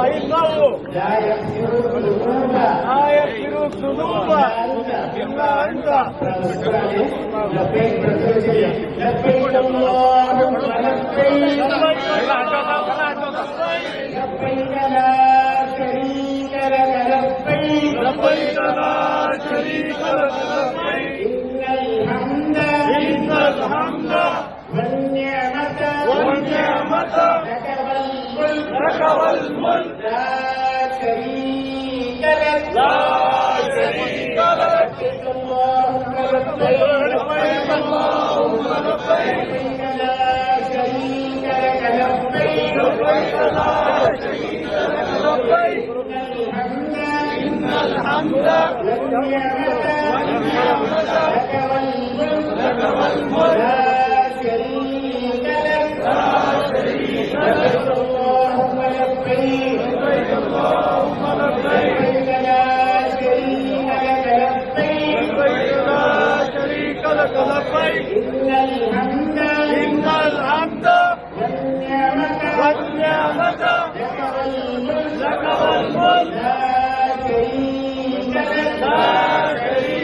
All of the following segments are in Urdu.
إنه لا يغفر الذنوب إلا أنت. لبيك اللهم لبيك، لبيك لا شريك لك لبيك، لبيك لا شريك لك لبيك، إن الحمد والنعمة لك والملك لا شريك لك، لا شريك لك. اللهم لبيك، لبيك اللهم لبيك، لا شريك لك لبيك، لبيك لا شريك لك لبيك، إن الحمد والنعمة لك والملك لا شريك لك، لا شريك لك. اللهم لبيك، لبيك اللهم لبيك، لا شريك لك لبيك، لبيك لا شريك لك لبيك، إن الحمد والنعمة لك والملك لا شريك لك، لا شريك لك.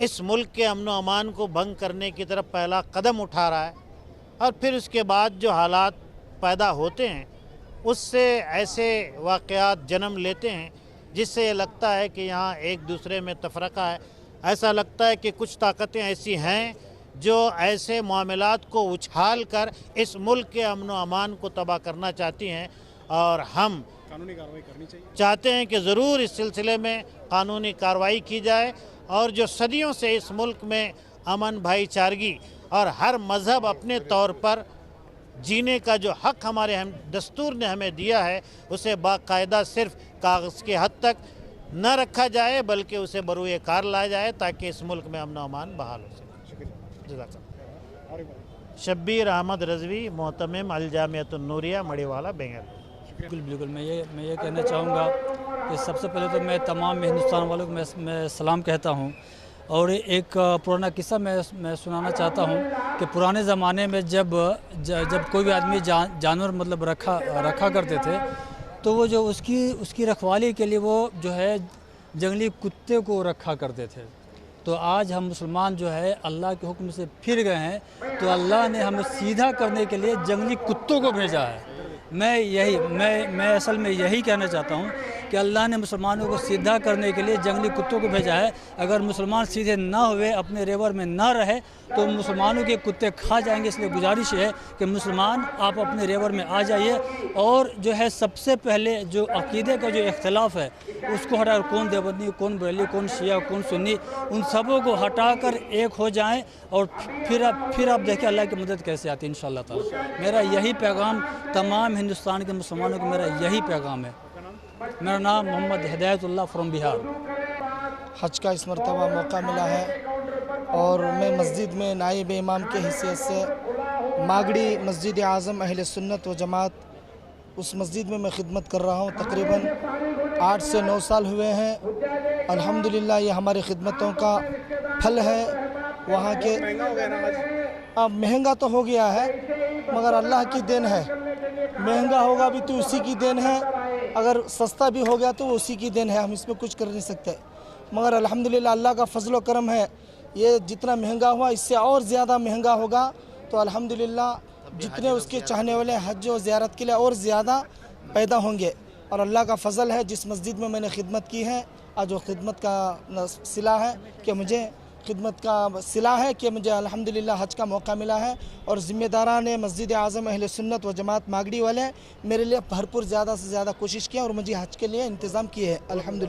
اس ملک کے امن و امان کو بھنگ کرنے کی طرف پہلا قدم اٹھا رہا ہے، اور پھر اس کے بعد جو حالات پیدا ہوتے ہیں اس سے ایسے واقعات جنم لیتے ہیں جس سے یہ لگتا ہے کہ یہاں ایک دوسرے میں تفرقہ ہے. ایسا لگتا ہے کہ کچھ طاقتیں ایسی ہیں جو ایسے معاملات کو اچھال کر اس ملک کے امن و امان کو تباہ کرنا چاہتی ہیں، اور ہم قانونی کارروائی کرنی چاہیے. چاہتے ہیں کہ ضرور اس سلسلے میں قانونی کارروائی کی جائے، اور جو صدیوں سے اس ملک میں امن، بھائی چارگی اور ہر مذہب اپنے طور پر جینے کا جو حق ہمارے دستور نے ہمیں دیا ہے اسے باقاعدہ صرف کاغذ کے حد تک نہ رکھا جائے بلکہ اسے بروئے کار لایا جائے تاکہ اس ملک میں امن و امان بحال ہو سکے. جزاک اللہ. شبیر احمد رضوی، محتمم الجامعۃ النوریہ، مڑی والا، بنگال. بالکل میں یہ کہنا چاہوں گا کہ سب سے پہلے تو میں تمام ہندوستان والوں کو میں سلام کہتا ہوں، اور ایک پرانا قصہ میں سنانا چاہتا ہوں کہ پرانے زمانے میں جب کوئی بھی آدمی جانور مطلب رکھا کرتے تھے تو وہ جو اس کی رکھوالی کے لیے وہ جو ہے جنگلی کتے کو رکھا کرتے تھے. تو آج ہم مسلمان جو ہے اللہ کے حکم سے پھر گئے ہیں تو اللہ نے ہمیں سیدھا کرنے کے لیے جنگلی کتوں کو بھیجا ہے. میں اصل میں یہی کہنا چاہتا ہوں کہ اللہ نے مسلمانوں کو سیدھا کرنے کے لیے جنگلی کتوں کو بھیجا ہے. اگر مسلمان سیدھے نہ ہوئے، اپنے ریور میں نہ رہے تو مسلمانوں کے کتے کھا جائیں گے. اس لیے گزارش ہے کہ مسلمان آپ اپنے ریور میں آ جائیے، اور جو ہے سب سے پہلے جو عقیدے کا جو اختلاف ہے اس کو ہٹا، کون دیوبندی، کون بریلوی، کون شیعہ، کون سنی، ان سبوں کو ہٹا کر ایک ہو جائیں، اور پھر آپ دیکھیں اللہ کی مدد کیسے آتی ہے انشاءاللہ تعالی. میرا یہی پیغام تمام ہندوستان کے مسلمانوں کو میرا یہی پیغام ہے. میرا نام محمد ہدایت اللہ فرام بہار. حج کا اس مرتبہ موقع ملا ہے اور میں مسجد میں نائب امام کے حیثیت سے ماگڑی مسجد اعظم اہل سنت و جماعت اس مسجد میں خدمت کر رہا ہوں. تقریباً 8 سے 9 سال ہوئے ہیں. الحمدللہ یہ ہماری خدمتوں کا پھل ہے. وہاں کے مہنگا تو ہو گیا ہے مگر اللہ کی دین ہے. مہنگا ہوگا بھی تو اسی کی دین ہے، اگر سستا بھی ہو گیا تو اسی کی دین ہے. ہم اس میں کچھ کر نہیں سکتے، مگر الحمدللہ اللہ کا فضل و کرم ہے. یہ جتنا مہنگا ہوا اس سے اور زیادہ مہنگا ہوگا تو الحمدللہ جتنے اس کے چاہنے والے حج و زیارت کے لیے اور زیادہ پیدا ہوں گے. اور اللہ کا فضل ہے جس مسجد میں نے خدمت کی ہے، آج وہ خدمت کا صلہ ہے کہ مجھے الحمدللہ حج کا موقع ملا ہے. اور ذمہ داران مسجد اعظم اہل سنت و جماعت ماگڑی والے میرے لیے بھرپور زیادہ سے زیادہ کوشش کی اور مجھے حج کے لیے انتظام کیے ہیں الحمدللہ.